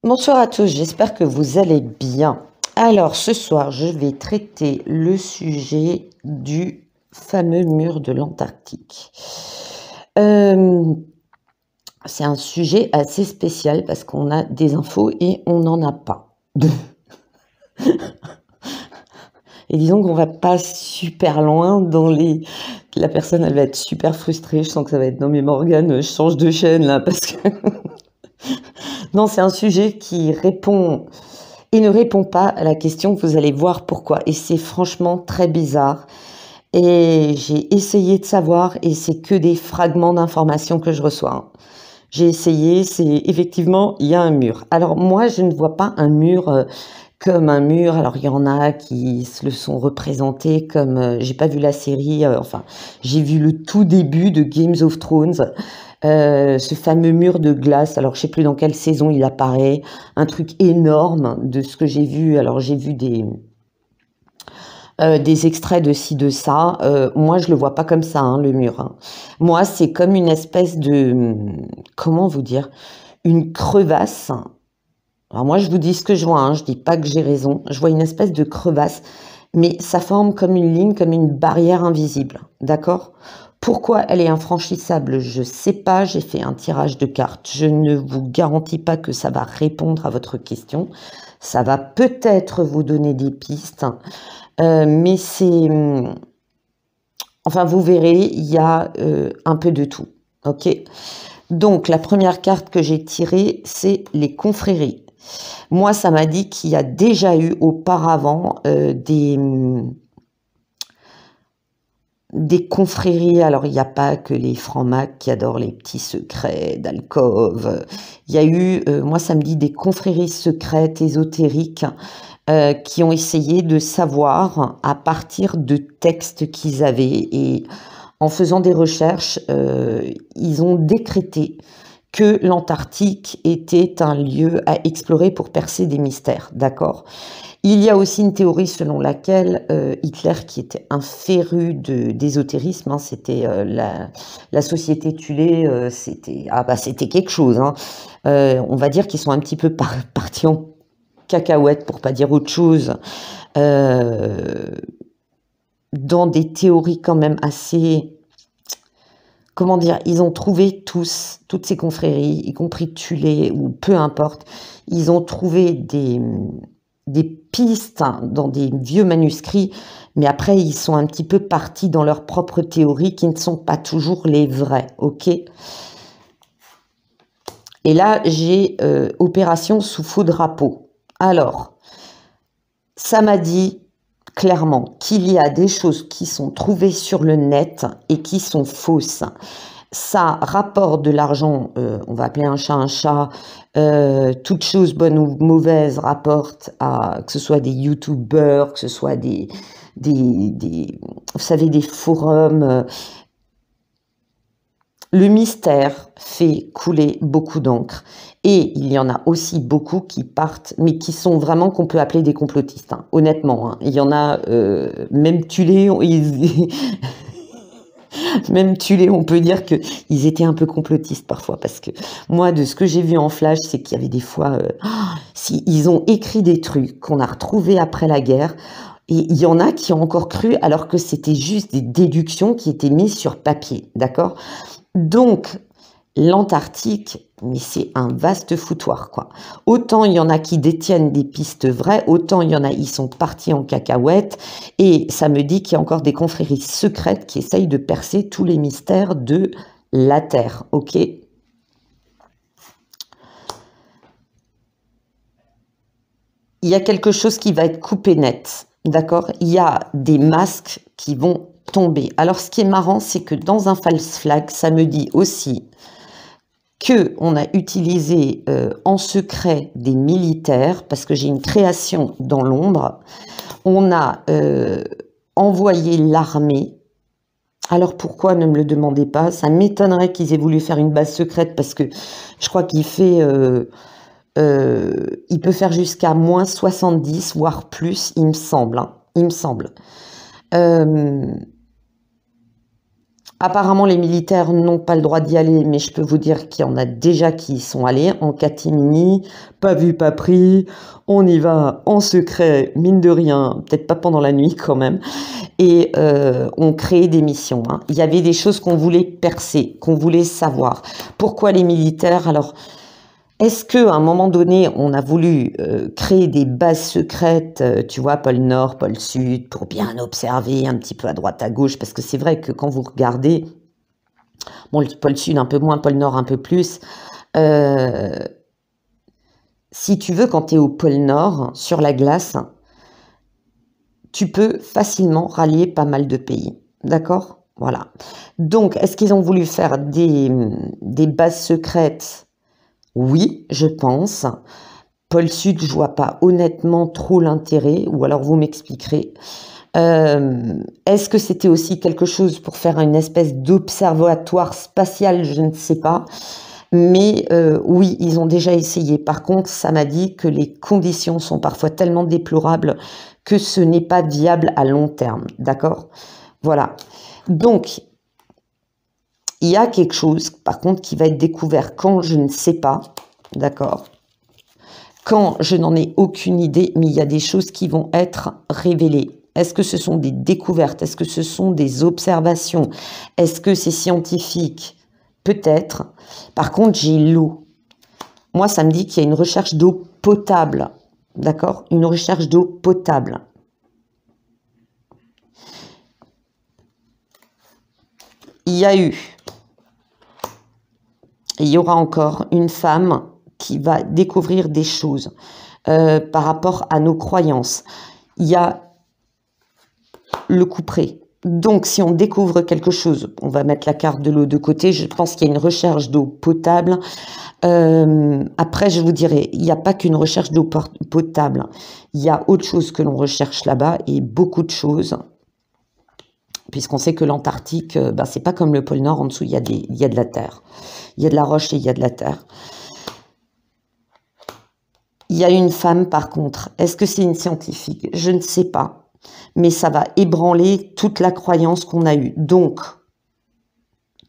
Bonsoir à tous, j'espère que vous allez bien. Alors, ce soir, je vais traiter le sujet du fameux mur de l'Antarctique. C'est un sujet assez spécial parce qu'on a des infos et on n'en a pas. Et disons qu'on va pas super loin dans les... La personne, elle va être super frustrée. Je sens que ça va être... Non mais Morgane, je change de chaîne là parce que... Non, c'est un sujet qui répond et ne répond pas à la question. Vous allez voir pourquoi. Et c'est franchement très bizarre. Et j'ai essayé de savoir et c'est que des fragments d'informations que je reçois. J'ai essayé, c'est effectivement, il y a un mur. Alors moi, je ne vois pas un mur comme un mur. Alors il y en a qui se le sont représentés comme, j'ai pas vu la série, enfin, j'ai vu le tout début de Games of Thrones. Ce fameux mur de glace, alors je sais plus dans quelle saison il apparaît, un truc énorme de ce que j'ai vu. Alors j'ai vu des extraits de ci, de ça. Moi, je le vois pas comme ça, hein, le mur. Hein. Moi, c'est comme une espèce de... Comment vous dire? Une crevasse. Alors moi, je vous dis ce que je vois, hein, je dis pas que j'ai raison. Je vois une espèce de crevasse, mais ça forme comme une ligne, comme une barrière invisible. D'accord? Pourquoi elle est infranchissable? Je sais pas, j'ai fait un tirage de cartes. Je ne vous garantis pas que ça va répondre à votre question. Ça va peut-être vous donner des pistes. Mais c'est... Enfin, vous verrez, il y a un peu de tout. Ok. Donc, la première carte que j'ai tirée, c'est les confréries. Moi, ça m'a dit qu'il y a déjà eu auparavant des confréries. Alors, il n'y a pas que les francs-macs qui adorent les petits secrets d'alcôve. Il y a eu, moi, ça me dit des confréries secrètes, ésotériques, qui ont essayé de savoir à partir de textes qu'ils avaient. Et en faisant des recherches, ils ont décrété que l'Antarctique était un lieu à explorer pour percer des mystères, d'accord? Il y a aussi une théorie selon laquelle Hitler, qui était un féru d'ésotérisme, hein, c'était la société Thulé, c'était quelque chose. Hein. On va dire qu'ils sont un petit peu partis en cacahuètes, pour pas dire autre chose, dans des théories quand même assez... Comment dire, ils ont trouvé tous, toutes ces confréries, y compris Thulé, ou peu importe, ils ont trouvé des pistes dans des vieux manuscrits, mais après ils sont un petit peu partis dans leurs propres théories qui ne sont pas toujours les vraies, ok? Et là, j'ai opération sous faux drapeau. Alors, ça m'a dit clairement qu'il y a des choses qui sont trouvées sur le net et qui sont fausses. Ça rapporte de l'argent, on va appeler un chat, toute chose bonne ou mauvaise rapporte à, que ce soit des youtubeurs, que ce soit vous savez, des forums. Le mystère fait couler beaucoup d'encre. Et il y en a aussi beaucoup qui partent, mais qui sont vraiment qu'on peut appeler des complotistes, hein, honnêtement. Hein. Il y en a, même Thulé, même Thulé, on peut dire qu'ils étaient un peu complotistes parfois. Parce que moi, de ce que j'ai vu en flash, c'est qu'il y avait des fois... si ils ont écrit des trucs qu'on a retrouvés après la guerre, et il y en a qui ont encore cru alors que c'était juste des déductions qui étaient mises sur papier, d'accord? Donc, l'Antarctique, mais c'est un vaste foutoir, quoi. Autant il y en a qui détiennent des pistes vraies, autant il y en a, ils sont partis en cacahuète, et ça me dit qu'il y a encore des confréries secrètes qui essayent de percer tous les mystères de la Terre, ok? Il y a quelque chose qui va être coupé net, d'accord? Il y a des masques qui vont tomber. Alors, ce qui est marrant, c'est que dans un false flag, ça me dit aussi qu'on a utilisé en secret des militaires, parce que j'ai une création dans l'ombre, on a envoyé l'armée. Alors pourquoi, ne me le demandez pas, ça m'étonnerait qu'ils aient voulu faire une base secrète, parce que je crois qu'il fait... il peut faire jusqu'à moins 70, voire plus, il me semble. Hein, il me semble. Apparemment, les militaires n'ont pas le droit d'y aller, mais je peux vous dire qu'il y en a déjà qui y sont allés en catimini, pas vu, pas pris. On y va en secret, mine de rien, peut-être pas pendant la nuit quand même. Et on crée des missions. Hein. Il y avait des choses qu'on voulait percer, qu'on voulait savoir. Pourquoi les militaires? Alors, est-ce qu'à un moment donné, on a voulu créer des bases secrètes, tu vois, pôle Nord, pôle Sud, pour bien observer un petit peu à droite, à gauche? Parce que c'est vrai que quand vous regardez, bon, le pôle Sud un peu moins, pôle Nord un peu plus, si tu veux, quand tu es au pôle Nord, sur la glace, tu peux facilement rallier pas mal de pays. D'accord? Voilà. Donc, est-ce qu'ils ont voulu faire des bases secrètes? Oui, je pense. Pôle Sud, je vois pas honnêtement trop l'intérêt, ou alors vous m'expliquerez. Est-ce que c'était aussi quelque chose pour faire une espèce d'observatoire spatial? Je ne sais pas. Mais oui, ils ont déjà essayé. Par contre, ça m'a dit que les conditions sont parfois tellement déplorables que ce n'est pas viable à long terme. D'accord? Voilà. Donc, il y a quelque chose, par contre, qui va être découvert quand je ne sais pas. D'accord? Quand je n'en ai aucune idée, mais il y a des choses qui vont être révélées. Est-ce que ce sont des découvertes? Est-ce que ce sont des observations? Est-ce que c'est scientifique? Peut-être. Par contre, j'ai l'eau. Moi, ça me dit qu'il y a une recherche d'eau potable. D'accord? Une recherche d'eau potable. Il y a eu, et il y aura encore une femme qui va découvrir des choses par rapport à nos croyances. Il y a le couperet. Donc, si on découvre quelque chose, on va mettre la carte de l'eau de côté. Je pense qu'il y a une recherche d'eau potable. Après, je vous dirai, il n'y a pas qu'une recherche d'eau potable. Il y a autre chose que l'on recherche là-bas et beaucoup de choses. Puisqu'on sait que l'Antarctique, ben, c'est pas comme le pôle Nord, en dessous, il y a de la terre. Il y a de la roche et il y a de la terre. Il y a une femme, par contre. Est-ce que c'est une scientifique? Je ne sais pas. Mais ça va ébranler toute la croyance qu'on a eue. Donc,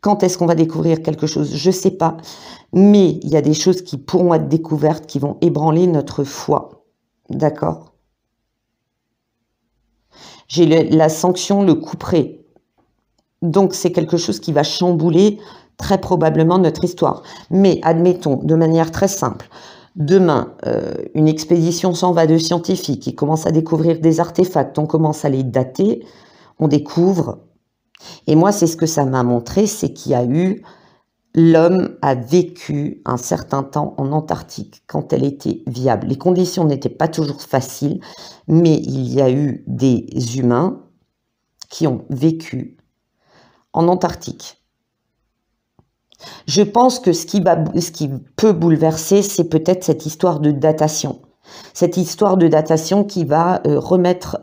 quand est-ce qu'on va découvrir quelque chose? Je ne sais pas. Mais il y a des choses qui pourront être découvertes, qui vont ébranler notre foi. D'accord? J'ai la sanction, le couperet. Donc, c'est quelque chose qui va chambouler très probablement notre histoire. Mais admettons, de manière très simple, demain, une expédition s'en va de scientifiques, ils commencent à découvrir des artefacts, on commence à les dater, on découvre. Et moi, c'est ce que ça m'a montré, c'est qu'il y a eu... L'homme a vécu un certain temps en Antarctique quand elle était viable. Les conditions n'étaient pas toujours faciles, mais il y a eu des humains qui ont vécu en Antarctique. Je pense que ce qui peut bouleverser, c'est peut-être cette histoire de datation. Cette histoire de datation qui va remettre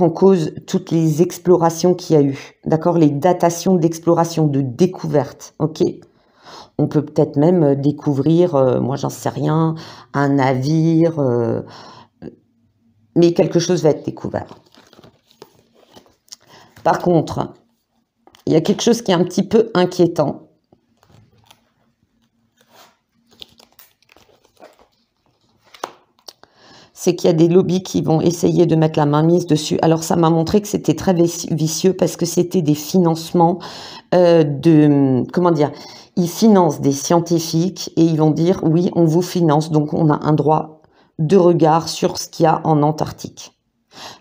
en cause toutes les explorations qu'il y a eu, d'accord, les datations d'exploration, de découverte, ok. On peut peut-être même découvrir, moi j'en sais rien, un navire, mais quelque chose va être découvert. Par contre, il y a quelque chose qui est un petit peu inquiétant. C'est qu'il y a des lobbies qui vont essayer de mettre la mainmise dessus. Alors ça m'a montré que c'était très vicieux parce que c'était des financements ils financent des scientifiques et ils vont dire oui, on vous finance, donc on a un droit de regard sur ce qu'il y a en Antarctique.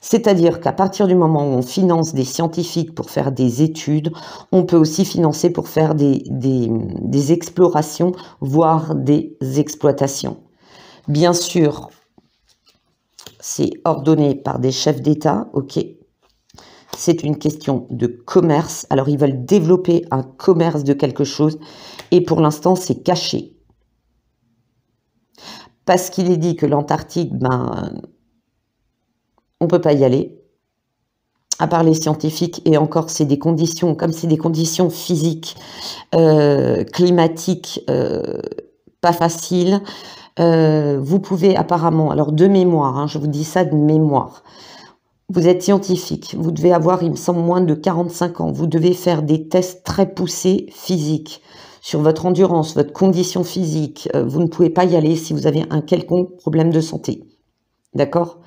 C'est-à-dire qu'à partir du moment où on finance des scientifiques pour faire des études, on peut aussi financer pour faire des explorations, voire des exploitations. Bien sûr, c'est ordonné par des chefs d'État, ok. C'est une question de commerce. Alors, ils veulent développer un commerce de quelque chose. Et pour l'instant, c'est caché. Parce qu'il est dit que l'Antarctique, on ne peut pas y aller. À part les scientifiques. Et encore, c'est des conditions, comme c'est des conditions physiques, climatiques, pas faciles. Vous pouvez apparemment, alors de mémoire, hein, je vous dis ça de mémoire, Vous êtes scientifique, vous devez avoir, il me semble, moins de 45 ans. Vous devez faire des tests très poussés physiques sur votre endurance, votre condition physique. Vous ne pouvez pas y aller si vous avez un quelconque problème de santé. D'accord?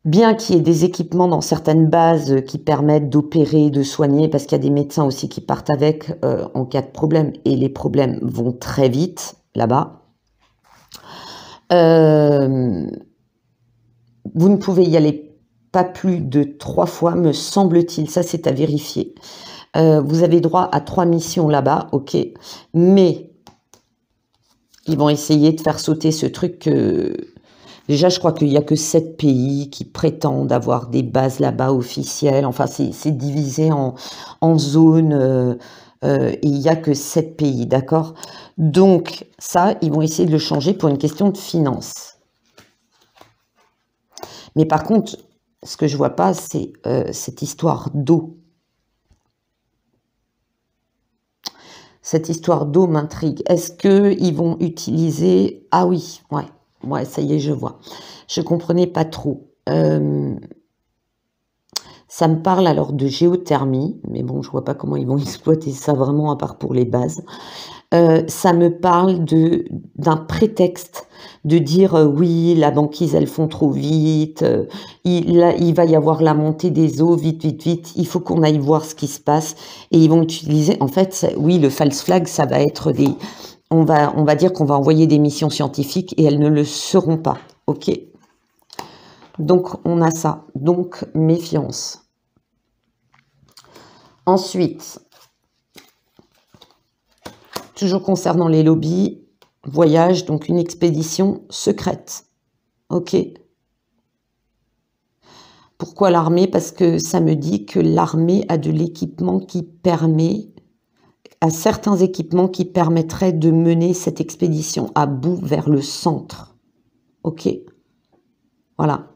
Bien qu'il y ait des équipements dans certaines bases qui permettent d'opérer, de soigner, parce qu'il y a des médecins aussi qui partent avec en cas de problème, et les problèmes vont très vite là-bas. Vous ne pouvez y aller pas plus de 3 fois, me semble-t-il. Ça, c'est à vérifier. Vous avez droit à 3 missions là-bas, ok. Mais ils vont essayer de faire sauter ce truc. Déjà, je crois qu'il n'y a que 7 pays qui prétendent avoir des bases là-bas officielles. Enfin, c'est divisé en zones. Et il n'y a que 7 pays, d'accord? Donc, ça, ils vont essayer de le changer pour une question de finances. Mais par contre, ce que je vois pas, c'est cette histoire d'eau. Cette histoire d'eau m'intrigue. Est-ce qu'ils vont utiliser... Ah oui, ouais, ça y est, je vois. Je comprenais pas trop. Ça me parle alors de géothermie, mais bon, je vois pas comment ils vont exploiter ça vraiment, à part pour les bases. Ça me parle d'un prétexte de dire oui, la banquise, elles font trop vite, il va y avoir la montée des eaux, vite, vite, vite, il faut qu'on aille voir ce qui se passe. Et ils vont utiliser, en fait, oui, le false flag, ça va être des... On va dire qu'on va envoyer des missions scientifiques et elles ne le seront pas, ok? Donc, on a ça. Donc, méfiance. Ensuite... Toujours concernant les lobbies, voyage, donc une expédition secrète. Ok. Pourquoi l'armée? Parce que ça me dit que l'armée a de l'équipement qui permet, à certains équipements qui permettraient de mener cette expédition à bout vers le centre. Ok. Voilà.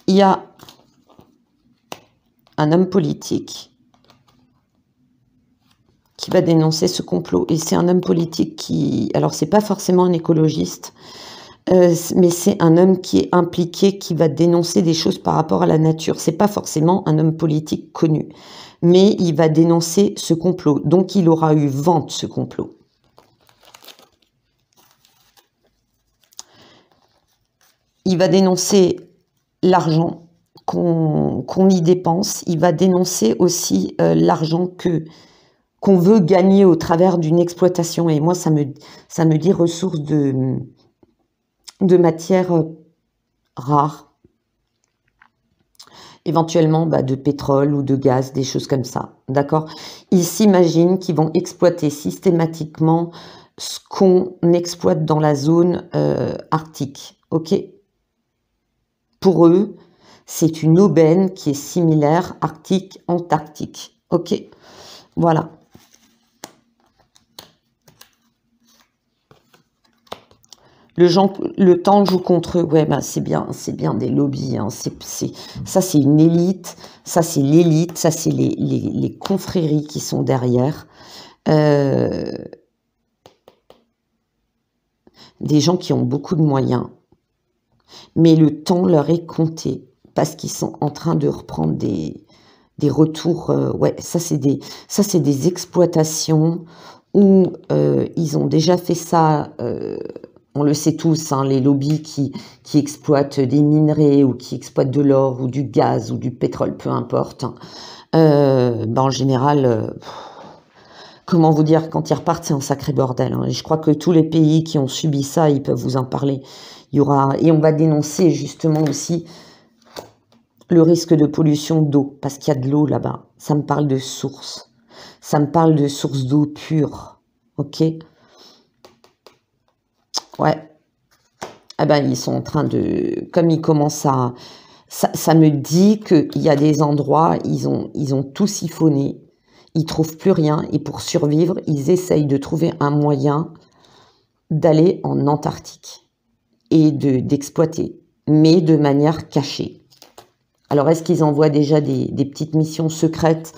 Il y a un homme politique qui va dénoncer ce complot. Et c'est un homme politique qui... Alors, c'est pas forcément un écologiste, mais c'est un homme qui est impliqué, qui va dénoncer des choses par rapport à la nature. C'est pas forcément un homme politique connu, mais il va dénoncer ce complot. Donc, il aura eu vent de ce complot. Il va dénoncer l'argent qu'on y dépense. Il va dénoncer aussi l'argent qu'on veut gagner au travers d'une exploitation. Et moi, ça me dit ressources de matières rares. Éventuellement de pétrole ou de gaz, des choses comme ça. D'accord? Ils s'imaginent qu'ils vont exploiter systématiquement ce qu'on exploite dans la zone arctique. Ok? Pour eux, c'est une aubaine qui est similaire arctique-antarctique. Ok, voilà. Le temps joue contre eux. Ouais, c'est bien des lobbies. Hein. Ça, c'est une élite. Ça, c'est l'élite. Ça, c'est les confréries qui sont derrière. Des gens qui ont beaucoup de moyens. Mais le temps leur est compté. Parce qu'ils sont en train de reprendre des retours. Ouais, ça c'est des exploitations où ils ont déjà fait ça. On le sait tous, hein, les lobbies qui exploitent des minerais ou qui exploitent de l'or ou du gaz ou du pétrole, peu importe. En général, comment vous dire, quand ils repartent, c'est un sacré bordel. Hein. Et je crois que tous les pays qui ont subi ça, ils peuvent vous en parler. Et on va dénoncer justement aussi le risque de pollution d'eau, parce qu'il y a de l'eau là-bas. Ça me parle de sources. Ça me parle de sources d'eau pure. Ok? Ouais. Eh ben, ils sont en train de... Comme ils commencent à... Ça me dit qu'il y a des endroits, ils ont tout siphonné. Ils trouvent plus rien. Et pour survivre, ils essayent de trouver un moyen d'aller en Antarctique et d'exploiter, mais de manière cachée. Alors, est-ce qu'ils envoient déjà des petites missions secrètes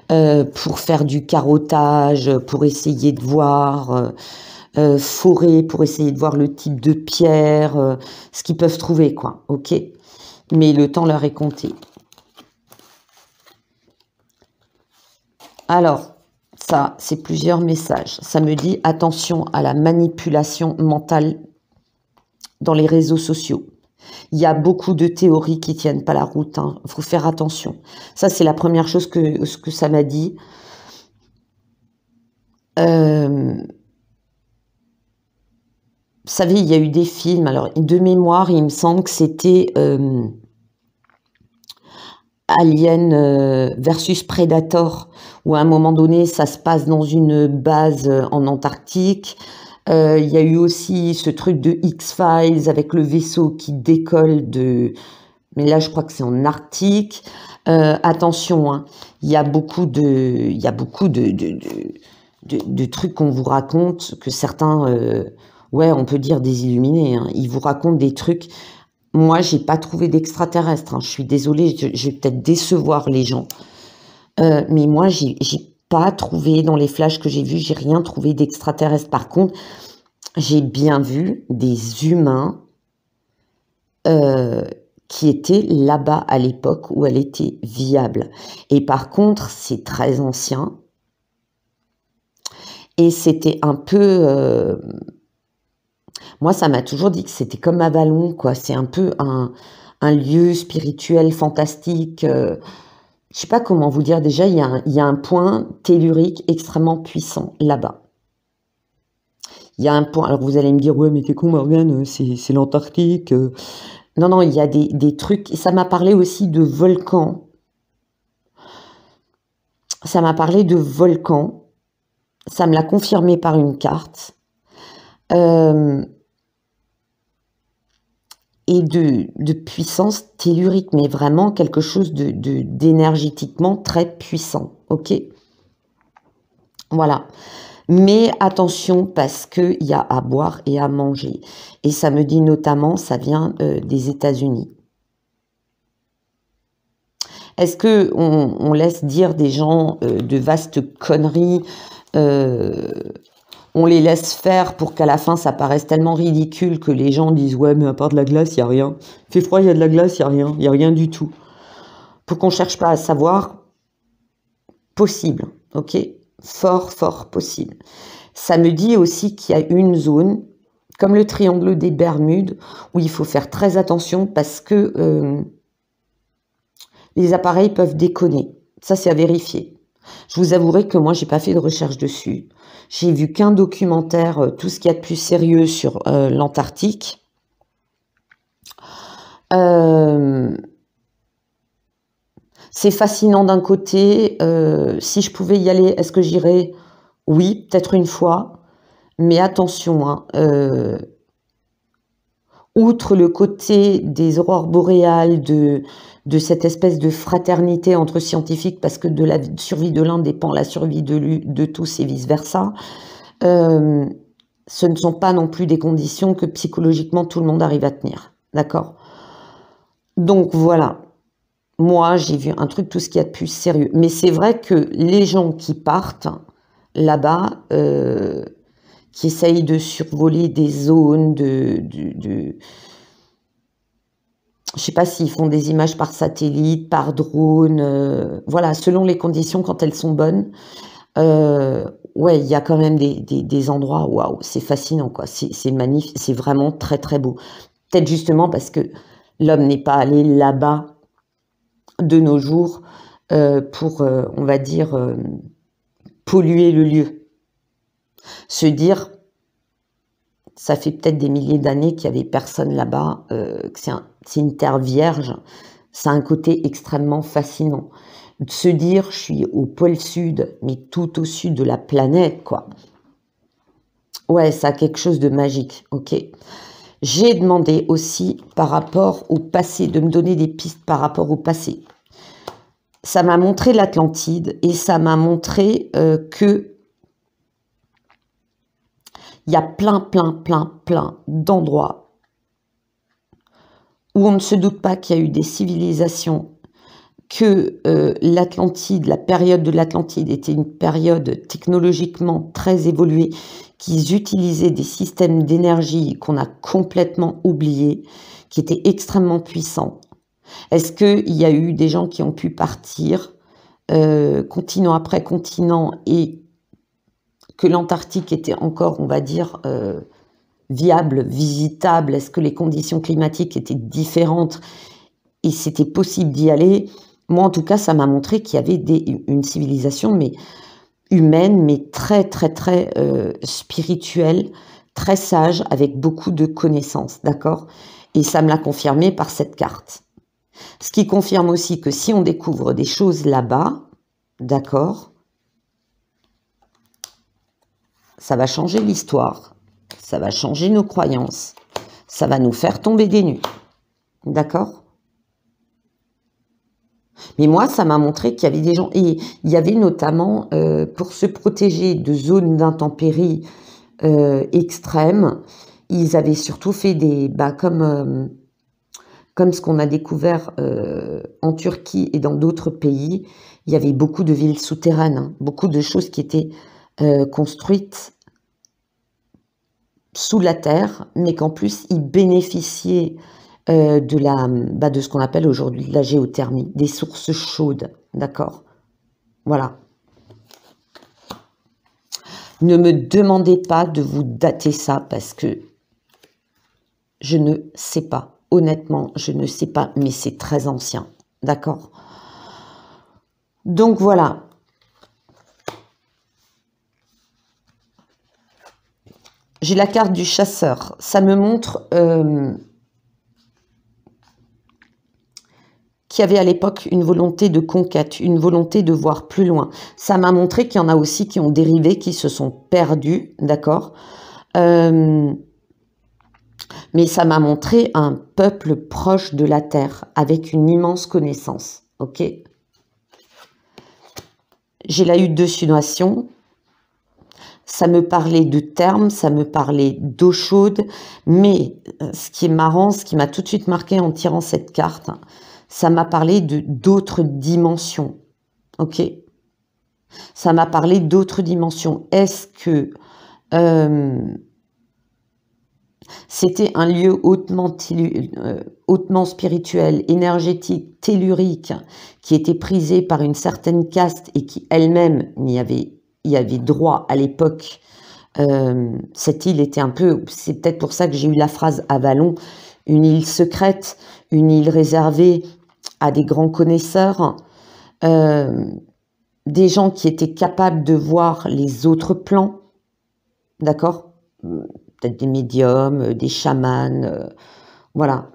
pour faire du carottage, pour essayer de voir forêt pour essayer de voir le type de pierre, ce qu'ils peuvent trouver, quoi. Ok? Mais le temps leur est compté. Alors, ça, c'est plusieurs messages. Ça me dit attention à la manipulation mentale dans les réseaux sociaux. Il y a beaucoup de théories qui tiennent pas la route. Il faut faire attention. Ça, c'est la première chose que ça m'a dit. Vous savez, il y a eu des films. Alors, de mémoire, il me semble que c'était Alien versus Predator, où à un moment donné, ça se passe dans une base en Antarctique. Il y a eu aussi ce truc de X-Files avec le vaisseau qui décolle de... Mais là, je crois que c'est en Arctique. Attention, hein, il y a beaucoup de trucs qu'on vous raconte, que certains, ouais, on peut dire des illuminés, hein, ils vous racontent des trucs. Moi, j'ai pas trouvé d'extraterrestres, hein, je suis désolée, je vais peut-être décevoir les gens. Mais moi, j'ai pas trouvé, dans les flashs que j'ai vus, j'ai rien trouvé d'extraterrestre. Par contre, j'ai bien vu des humains qui étaient là-bas à l'époque où elle était viable. Et par contre, c'est très ancien. Et c'était un peu... moi, ça m'a toujours dit que c'était comme Avalon, quoi. C'est un peu un lieu spirituel fantastique. Je sais pas comment vous dire. Déjà, il y a un point tellurique extrêmement puissant là-bas. Il y a un point... Alors, vous allez me dire, ouais, mais t'es con, Morgane, c'est l'Antarctique. Non, non, il y a des trucs... Ça m'a parlé aussi de volcans. Ça m'a parlé de volcans. Ça me l'a confirmé par une carte. Et de puissance tellurique, mais vraiment quelque chose d'énergétiquement très puissant, ok? Voilà. Mais attention, parce qu'il y a à boire et à manger. Et ça me dit notamment, ça vient des États-Unis. Est-ce que on laisse dire des gens de vastes conneries, on les laisse faire pour qu'à la fin ça paraisse tellement ridicule que les gens disent ouais, mais à part de la glace, il n'y a rien. Il fait froid, il y a de la glace, il n'y a rien du tout. Pour qu'on cherche pas à savoir, possible, ok? Fort, fort possible. Ça me dit aussi qu'il y a une zone, comme le triangle des Bermudes, où il faut faire très attention parce que les appareils peuvent déconner. Ça, c'est à vérifier. Je vous avouerai que moi, j'ai pas fait de recherche dessus. J'ai vu qu'un documentaire, tout ce qu'il y a de plus sérieux sur l'Antarctique. C'est fascinant d'un côté. Si je pouvais y aller, est-ce que j'irais? Oui, peut-être une fois. Mais attention, hein, outre le côté des aurores boréales, de cette espèce de fraternité entre scientifiques, parce que de la survie de l'un dépend la survie de tous et vice-versa, ce ne sont pas non plus des conditions que psychologiquement tout le monde arrive à tenir. D'accord? Donc voilà. Moi, j'ai vu un truc, tout ce qu'il y a de plus sérieux. Mais c'est vrai que les gens qui partent là-bas, qui essayent de survoler des zones je sais pas s'ils font des images par satellite, par drone, voilà, selon les conditions quand elles sont bonnes. Ouais, il y a quand même des endroits, waouh, c'est fascinant, quoi. C'est magnifique, c'est vraiment très très beau. Peut-être justement parce que l'homme n'est pas allé là-bas de nos jours pour, on va dire, polluer le lieu. Se dire, ça fait peut-être des milliers d'années qu'il n'y avait personne là-bas, que c'est une terre vierge. Ça a un côté extrêmement fascinant. De se dire, je suis au pôle sud, mais tout au sud de la planète, quoi. Ouais, ça a quelque chose de magique, ok. J'ai demandé aussi par rapport au passé, de me donner des pistes par rapport au passé. Ça m'a montré l'Atlantide et ça m'a montré que il y a plein d'endroits où on ne se doute pas qu'il y a eu des civilisations que l'Atlantide, la période de l'Atlantide était une période technologiquement très évoluée, qu'ils utilisaient des systèmes d'énergie qu'on a complètement oubliés, qui étaient extrêmement puissants? Est-ce qu'il y a eu des gens qui ont pu partir continent après continent et que l'Antarctique était encore, on va dire, viable, visitable? Est-ce que les conditions climatiques étaient différentes et c'était possible d'y aller? Moi, en tout cas, ça m'a montré qu'il y avait une civilisation mais humaine, mais très, très, très spirituelle, très sage, avec beaucoup de connaissances, d'accord? Et ça me l'a confirmé par cette carte. Ce qui confirme aussi que si on découvre des choses là-bas, d'accord, ça va changer l'histoire, ça va changer nos croyances, ça va nous faire tomber des nues, d'accord? Mais moi, ça m'a montré qu'il y avait des gens, et il y avait notamment, pour se protéger de zones d'intempéries extrêmes, ils avaient surtout fait des, comme ce qu'on a découvert en Turquie et dans d'autres pays, il y avait beaucoup de villes souterraines, hein, beaucoup de choses qui étaient construites sous la terre, mais qu'en plus, ils bénéficiaient de ce qu'on appelle aujourd'hui la géothermie, des sources chaudes, d'accord? Voilà. Ne me demandez pas de vous dater ça, parce que je ne sais pas. Honnêtement, je ne sais pas, mais c'est très ancien, d'accord? Donc voilà. J'ai la carte du chasseur. Ça me montre qu'il y avait à l'époque une volonté de conquête, une volonté de voir plus loin. Ça m'a montré qu'il y en a aussi qui ont dérivé, qui se sont perdus, d'accord? Mais ça m'a montré un peuple proche de la terre, avec une immense connaissance, ok? J'ai la hutte de sudation. Ça me parlait de termes, ça me parlait d'eau chaude, mais ce qui est marrant, ce qui m'a tout de suite marqué en tirant cette carte, ça m'a parlé d'autres dimensions, ok? Ça m'a parlé d'autres dimensions. Est-ce que c'était un lieu hautement spirituel, énergétique, tellurique, qui était prisé par une certaine caste et qui elle-même y avait droit à l'époque? Cette île était un peu, c'est peut-être pour ça que j'ai eu la phrase Avalon, une île secrète, une île réservée à des grands connaisseurs, des gens qui étaient capables de voir les autres plans, d'accord? Peut-être des médiums, des chamans, voilà.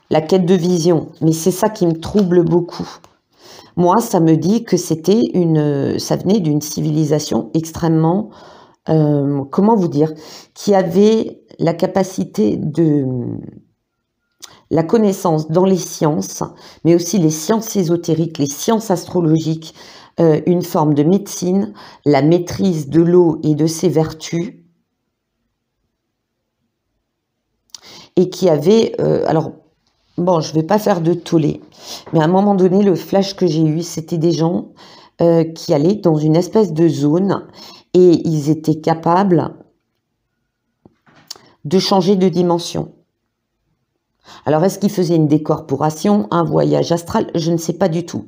La quête de vision, mais c'est ça qui me trouble beaucoup. Moi, ça me dit que ça venait d'une civilisation extrêmement, comment vous dire, qui avait la capacité la connaissance dans les sciences, mais aussi les sciences ésotériques, les sciences astrologiques, une forme de médecine, la maîtrise de l'eau et de ses vertus, et qui avait, alors, bon, je ne vais pas faire de tollé, mais à un moment donné, le flash que j'ai eu, c'était des gens qui allaient dans une espèce de zone et ils étaient capables de changer de dimension. Alors, est-ce qu'ils faisaient une décorporation, un voyage astral? Je ne sais pas du tout.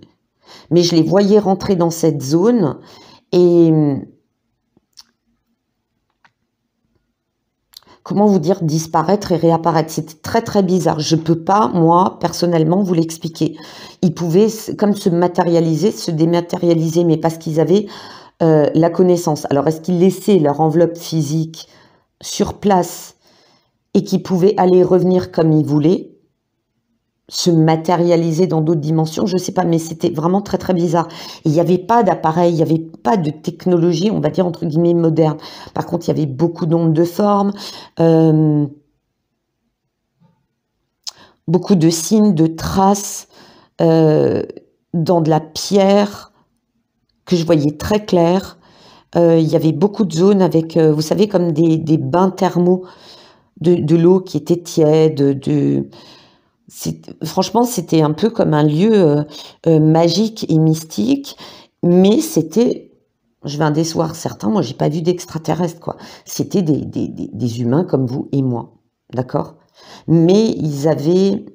Mais je les voyais rentrer dans cette zone et, comment vous dire, disparaître et réapparaître. C'était très très bizarre. Je ne peux pas, moi, personnellement, vous l'expliquer. Ils pouvaient comme se matérialiser, se dématérialiser, mais parce qu'ils avaient la connaissance. Alors, est-ce qu'ils laissaient leur enveloppe physique sur place et qu'ils pouvaient aller et revenir comme ils voulaient, se matérialiser dans d'autres dimensions? Je ne sais pas, mais c'était vraiment très très bizarre. Il n'y avait pas d'appareil, il n'y avait pas de technologie, on va dire entre guillemets moderne. Par contre, il y avait beaucoup d'ondes de forme, beaucoup de signes, de traces dans de la pierre que je voyais très clair. Il y avait beaucoup de zones avec, vous savez, comme des bains thermaux, de l'eau qui était tiède, Franchement, c'était un peu comme un lieu magique et mystique, mais c'était, je vais en décevoir certains, moi j'ai pas vu d'extraterrestres, quoi. C'était des humains comme vous et moi, d'accord? Mais ils avaient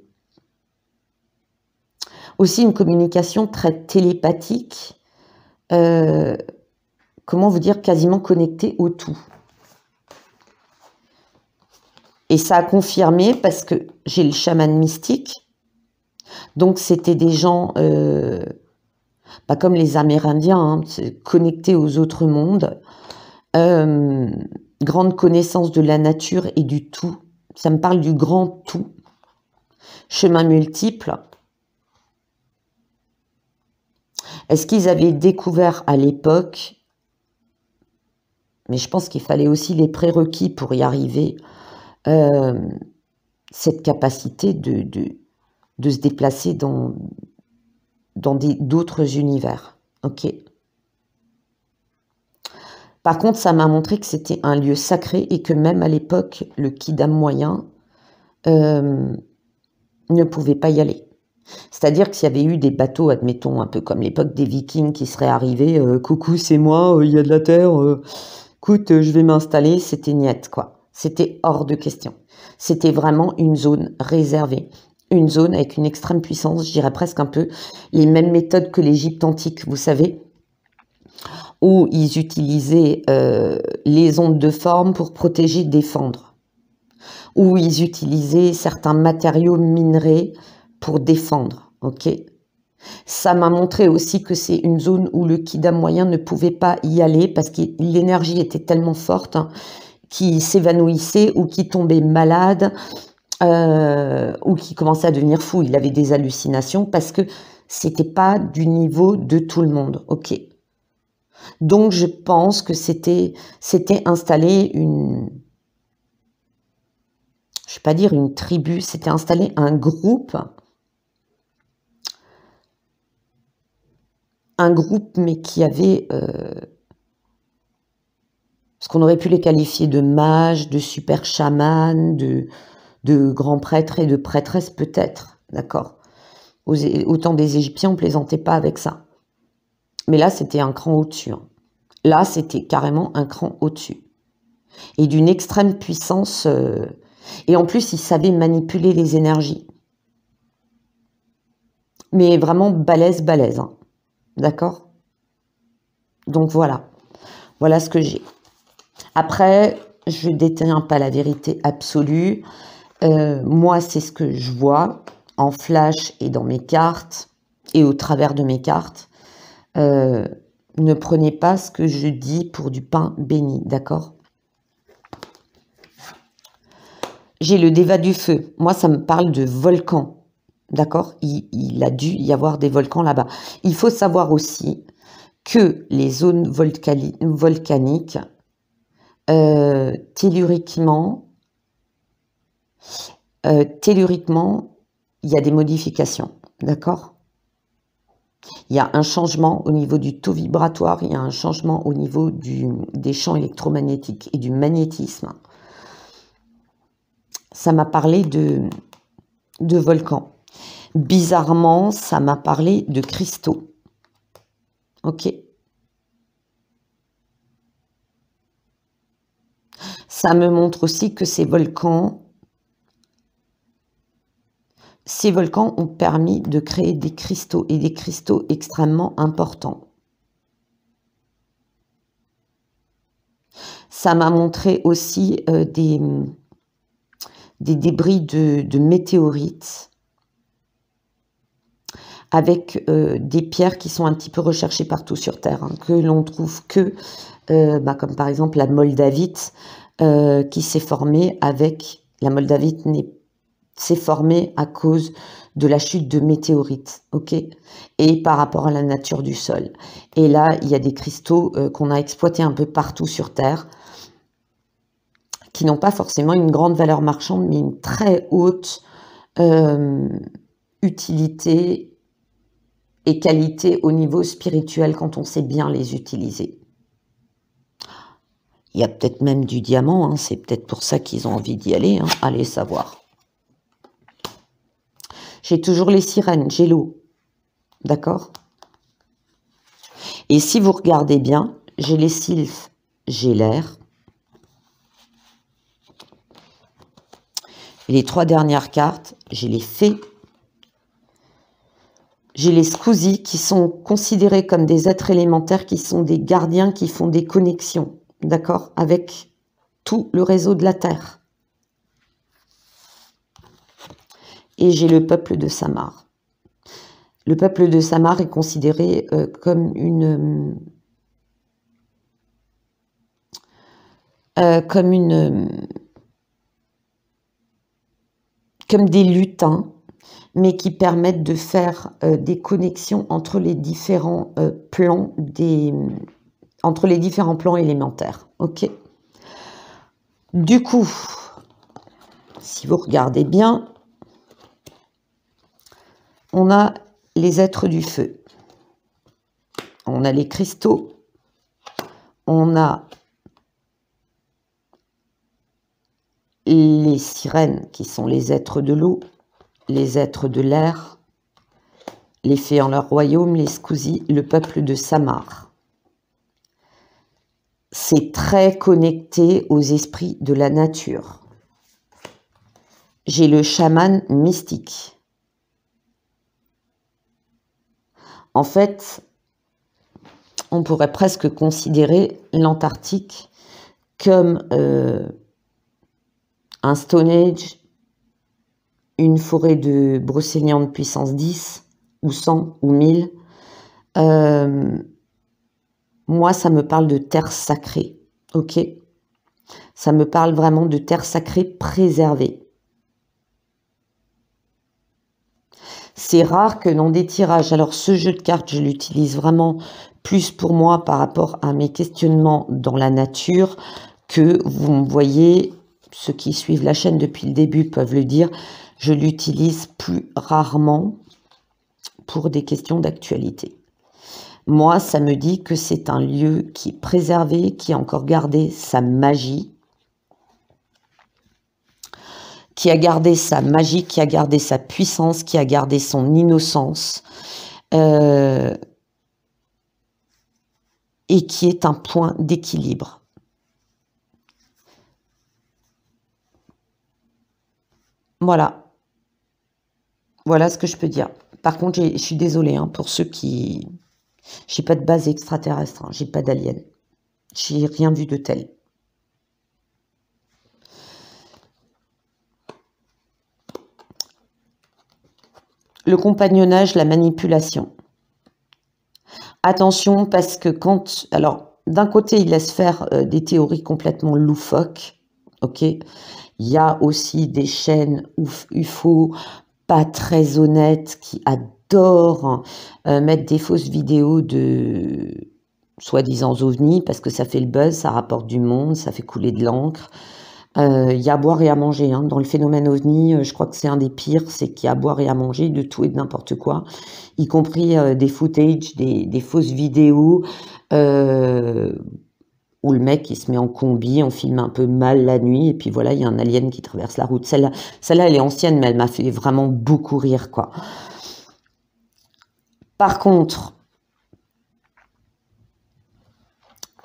aussi une communication très télépathique, comment vous dire, quasiment connectée au tout. Et ça a confirmé parce que j'ai le chaman mystique. Donc c'était des gens, pas comme les Amérindiens, hein, connectés aux autres mondes. Grande connaissance de la nature et du tout. Ça me parle du grand tout. Chemin multiple. Est-ce qu'ils avaient découvert à l'époque, mais je pense qu'il fallait aussi les prérequis pour y arriver, cette capacité de se déplacer dans d'autres univers. Ok. Par contre, ça m'a montré que c'était un lieu sacré et que même à l'époque, le kidam moyen ne pouvait pas y aller. C'est-à-dire que s'il y avait eu des bateaux, admettons, un peu comme l'époque des Vikings qui seraient arrivés, coucou, c'est moi, il y a de la terre, écoute, je vais m'installer, c'était niette, quoi. C'était hors de question. C'était vraiment une zone réservée. Une zone avec une extrême puissance, je dirais presque un peu les mêmes méthodes que l'Égypte antique, vous savez, où ils utilisaient les ondes de forme pour protéger, défendre, où ils utilisaient certains matériaux minerais pour défendre, ok. Ça m'a montré aussi que c'est une zone où le kidam moyen ne pouvait pas y aller parce que l'énergie était tellement forte, hein, qu'il s'évanouissait ou qu'il tombait malade ou qu'il commençait à devenir fou. Il avait des hallucinations parce que c'était pas du niveau de tout le monde, ok. Donc je pense que c'était installé une, je vais pas dire une tribu, c'était installé un groupe, mais qui avait ce qu'on aurait pu les qualifier de mages, de super chamans, de grands prêtres et de prêtresses peut-être, d'accord. Au temps des Égyptiens, on plaisantait pas avec ça. Mais là, c'était un cran au-dessus. Hein. Là, c'était carrément un cran au-dessus. Et d'une extrême puissance. Et en plus, ils savaient manipuler les énergies. Mais vraiment balèze. Hein. D'accord? Donc voilà. Voilà ce que j'ai. Après, je ne détiens pas la vérité absolue. Moi, c'est ce que je vois en flash et dans mes cartes et au travers de mes cartes. Ne prenez pas ce que je dis pour du pain béni, d'accord? J'ai le dévat du feu. Moi, ça me parle de volcan, d'accord? Il a dû y avoir des volcans là-bas. Il faut savoir aussi que les zones volcaniques, telluriquement, il y a des modifications, d'accord? Il y a un changement au niveau du taux vibratoire, il y a un changement au niveau des champs électromagnétiques et du magnétisme. Ça m'a parlé de volcans. Bizarrement, ça m'a parlé de cristaux. Ok. Ça me montre aussi que ces volcans ont permis de créer des cristaux et des cristaux extrêmement importants. Ça m'a montré aussi des débris de météorites avec des pierres qui sont un petit peu recherchées partout sur Terre, hein, que l'on trouve que, comme par exemple la moldavite qui s'est formée avec... La moldavite s'est formée à cause de la chute de météorites, ok, et par rapport à la nature du sol. Et là, il y a des cristaux qu'on a exploités un peu partout sur Terre, qui n'ont pas forcément une grande valeur marchande, mais une très haute utilité et qualité au niveau spirituel quand on sait bien les utiliser. Il y a peut-être même du diamant, hein, c'est peut-être pour ça qu'ils ont envie d'y aller, hein, allez savoir. J'ai toujours les sirènes, j'ai l'eau. D'accord? Et si vous regardez bien, j'ai les sylphes, j'ai l'air. Et les 3 dernières cartes, j'ai les fées. J'ai les Scusi qui sont considérés comme des êtres élémentaires, qui sont des gardiens, qui font des connexions, d'accord, avec tout le réseau de la Terre. Et j'ai le peuple de Samar. Le peuple de Samar est considéré comme comme des lutins, mais qui permettent de faire des connexions entre les différents plans élémentaires. Ok. Du coup, si vous regardez bien, on a les êtres du feu, on a les cristaux, on a les sirènes qui sont les êtres de l'eau, les êtres de l'air, les fées en leur royaume, les Scusi, le peuple de Samar. C'est très connecté aux esprits de la nature. J'ai le chaman mystique. En fait, on pourrait presque considérer l'Antarctique comme un Stone Age, une forêt de brocéliande puissance 10, ou 100, ou 1000. Moi, ça me parle de terre sacrée, ok? Ça me parle vraiment de terre sacrée préservée. C'est rare que dans des tirages, alors ce jeu de cartes, je l'utilise vraiment plus pour moi par rapport à mes questionnements dans la nature, que vous me voyez, ceux qui suivent la chaîne depuis le début peuvent le dire, je l'utilise plus rarement pour des questions d'actualité. Moi, ça me dit que c'est un lieu qui est préservé, qui a encore gardé sa magie, qui a gardé sa magie, qui a gardé sa puissance, qui a gardé son innocence, et qui est un point d'équilibre. Voilà. Voilà ce que je peux dire. Par contre, je suis désolée hein, pour ceux qui... J'ai pas de base extraterrestre, hein, j'ai pas d'alien. J'ai rien vu de tel. Le compagnonnage, la manipulation. Attention parce que quand... Alors, d'un côté, il laisse faire des théories complètement loufoques, ok. Il y a aussi des chaînes UFO pas très honnêtes qui adorent mettre des fausses vidéos de soi-disant ovnis parce que ça fait le buzz, ça rapporte du monde, ça fait couler de l'encre. Il y a à boire et à manger. Hein. Dans le phénomène ovni, je crois que c'est un des pires, c'est qu'il y a à boire et à manger de tout et de n'importe quoi, y compris des footage, des fausses vidéos où le mec il se met en combi, on filme un peu mal la nuit, et puis voilà, il y a un alien qui traverse la route. Celle-là, elle est ancienne, mais elle m'a fait vraiment beaucoup rire, quoi. Par contre,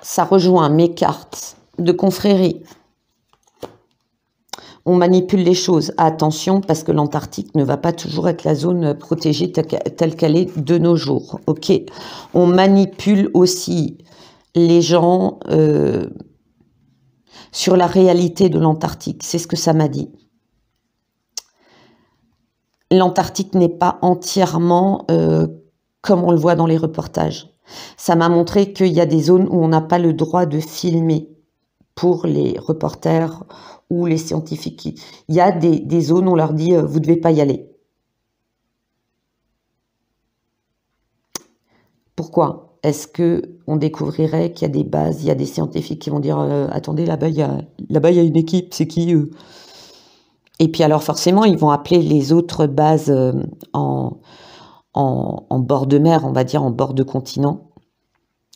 ça rejoint mes cartes de confrérie. On manipule les choses. Attention, parce que l'Antarctique ne va pas toujours être la zone protégée telle qu'elle est de nos jours. Ok. On manipule aussi les gens sur la réalité de l'Antarctique. C'est ce que ça m'a dit. L'Antarctique n'est pas entièrement comme on le voit dans les reportages. Ça m'a montré qu'il y a des zones où on n'a pas le droit de filmer pour les reporters ou les scientifiques. Il y a des zones où on leur dit vous ne devez pas y aller. Pourquoi? Est-ce qu'on découvrirait qu'il y a des bases, il y a des scientifiques qui vont dire attendez, là-bas il y a une équipe, c'est qui eux? Et puis alors forcément, ils vont appeler les autres bases en bord de mer, on va dire, en bord de continent,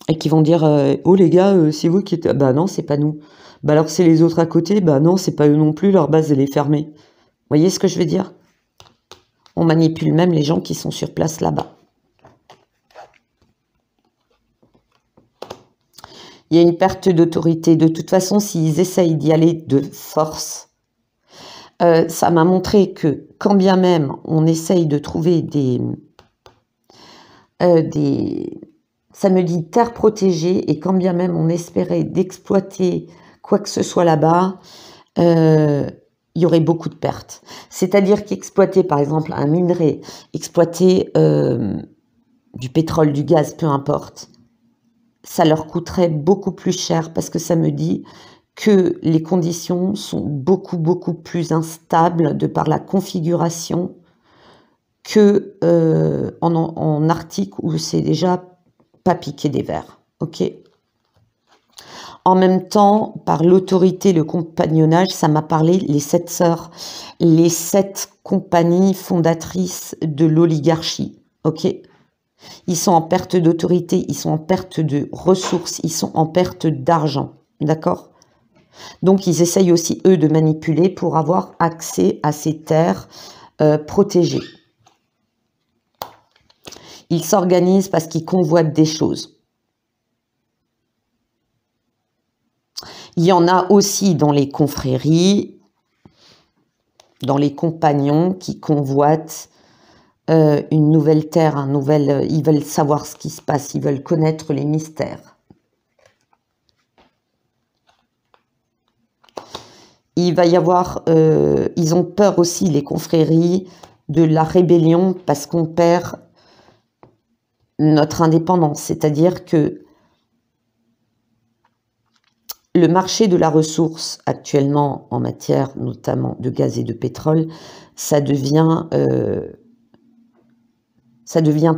et qui vont dire oh les gars, c'est vous qui êtes... Bah non, c'est pas nous. Bah alors c'est les autres à côté, bah non, c'est pas eux non plus, leur base elle est fermée. Vous voyez ce que je veux dire? On manipule même les gens qui sont sur place là-bas. Il y a une perte d'autorité. De toute façon, s'ils essayent d'y aller de force, ça m'a montré que quand bien même on essaye de trouver ça me dit terre protégée, et quand bien même on espérait d'exploiter quoi que ce soit là-bas, il y aurait beaucoup de pertes. C'est-à-dire qu'exploiter par exemple un minerai, exploiter du pétrole, du gaz, peu importe, ça leur coûterait beaucoup plus cher, parce que ça me dit que les conditions sont beaucoup plus instables de par la configuration que en Arctique, où c'est déjà pas piqué des vers. Ok. En même temps, par l'autorité, le compagnonnage, ça m'a parlé les 7 sœurs, les 7 compagnies fondatrices de l'oligarchie. Ok. Ils sont en perte d'autorité, ils sont en perte de ressources, ils sont en perte d'argent. D'accord? Donc, ils essayent aussi, eux, de manipuler pour avoir accès à ces terres protégées. Ils s'organisent parce qu'ils convoitent des choses. Il y en a aussi dans les confréries, dans les compagnons qui convoitent une nouvelle terre, ils veulent savoir ce qui se passe, ils veulent connaître les mystères. Il va y avoir, ils ont peur aussi, les confréries, de la rébellion, parce qu'on perd notre indépendance. C'est-à-dire que le marché de la ressource actuellement, en matière notamment de gaz et de pétrole, ça devient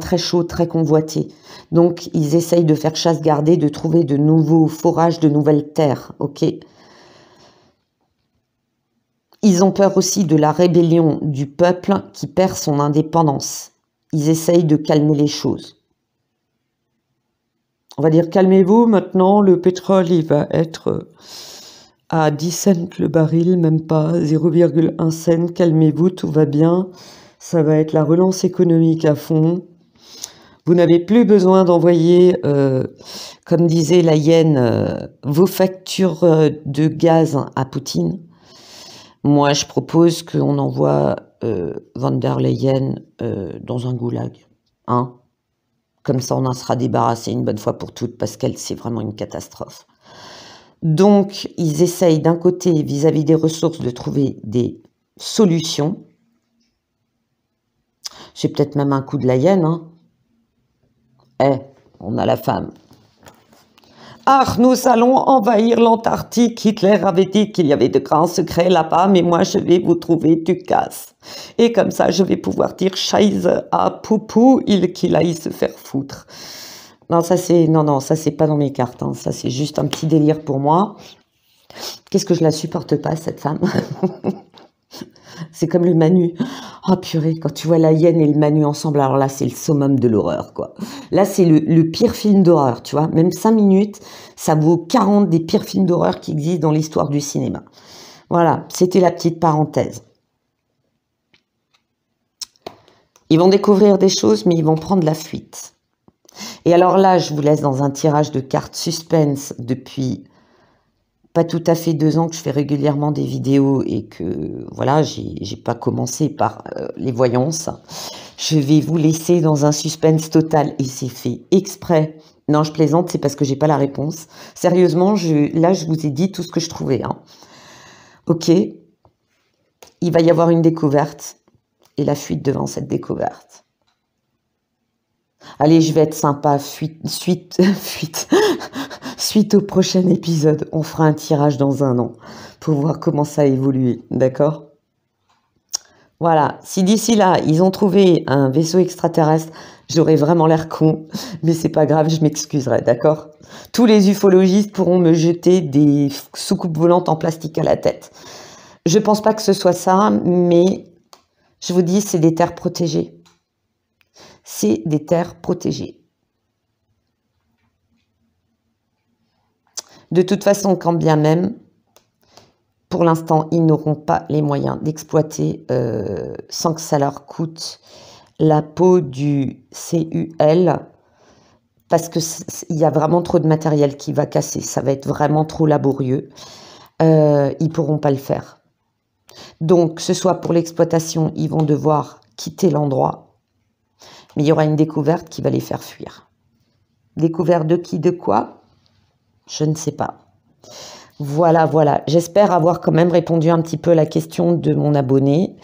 très chaud, très convoité. Donc, ils essayent de faire chasse gardée, de trouver de nouveaux forages, de nouvelles terres. Ok. Ils ont peur aussi de la rébellion du peuple qui perd son indépendance. Ils essayent de calmer les choses. On va dire, calmez-vous, maintenant, le pétrole, il va être à 10 cents le baril, même pas 0,1 cent. Calmez-vous, tout va bien. Ça va être la relance économique à fond. Vous n'avez plus besoin d'envoyer, comme disait la Yen, vos factures de gaz à Poutine. Moi, je propose qu'on envoie Van der Leyen dans un goulag. Hein? Comme ça, on en sera débarrassé une bonne fois pour toutes, parce qu'elle, c'est vraiment une catastrophe. Donc, ils essayent d'un côté, vis-à-vis des ressources, de trouver des solutions. C'est peut-être même un coup de la Yen. Hein? On a la femme. Ah, nous allons envahir l'Antarctique. Hitler avait dit qu'il y avait de grands secrets là-bas, mais moi, je vais vous trouver du gaz. Et comme ça, je vais pouvoir dire Scheiße à Poupou, qu'il aille se faire foutre. Non, ça, c'est pas dans mes cartes. Hein. Ça, c'est juste un petit délire pour moi. Qu'est-ce que je la supporte pas, cette femme. C'est comme le Manu. Oh purée, quand tu vois la hyène et le Manu ensemble, alors là, c'est le summum de l'horreur, quoi. Là, c'est le pire film d'horreur, tu vois. Même 5 minutes, ça vaut 40 des pires films d'horreur qui existent dans l'histoire du cinéma. Voilà, c'était la petite parenthèse. Ils vont découvrir des choses, mais ils vont prendre la fuite. Et alors là, je vous laisse dans un tirage de cartes suspense depuis pas tout à fait 2 ans que je fais régulièrement des vidéos, et que voilà, j'ai pas commencé par les voyances. Je vais vous laisser dans un suspense total, et c'est fait exprès. Non, je plaisante, c'est parce que j'ai pas la réponse. Sérieusement, là, je vous ai dit tout ce que je trouvais. Hein. Ok, il va y avoir une découverte, et la fuite devant cette découverte. Allez, je vais être sympa, suite au prochain épisode, on fera un tirage dans 1 an pour voir comment ça a évolué, d'accord? Voilà, si d'ici là, ils ont trouvé un vaisseau extraterrestre, j'aurais vraiment l'air con, mais c'est pas grave, je m'excuserai, d'accord? Tous les ufologistes pourront me jeter des soucoupes volantes en plastique à la tête. Je pense pas que ce soit ça, mais je vous dis, c'est des terres protégées. C'est des terres protégées. De toute façon, quand bien même, pour l'instant, ils n'auront pas les moyens d'exploiter sans que ça leur coûte la peau du CUL, parce qu'il y a vraiment trop de matériel qui va casser. Ça va être vraiment trop laborieux. Ils ne pourront pas le faire. Donc, que ce soit pour l'exploitation, ils vont devoir quitter l'endroit, mais il y aura une découverte qui va les faire fuir. Découverte de qui, de quoi? Je ne sais pas. Voilà, voilà. J'espère avoir quand même répondu un petit peu à la question de mon abonné.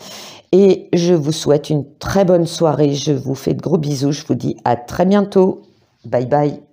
Et je vous souhaite une très bonne soirée. Je vous fais de gros bisous. Je vous dis à très bientôt. Bye bye.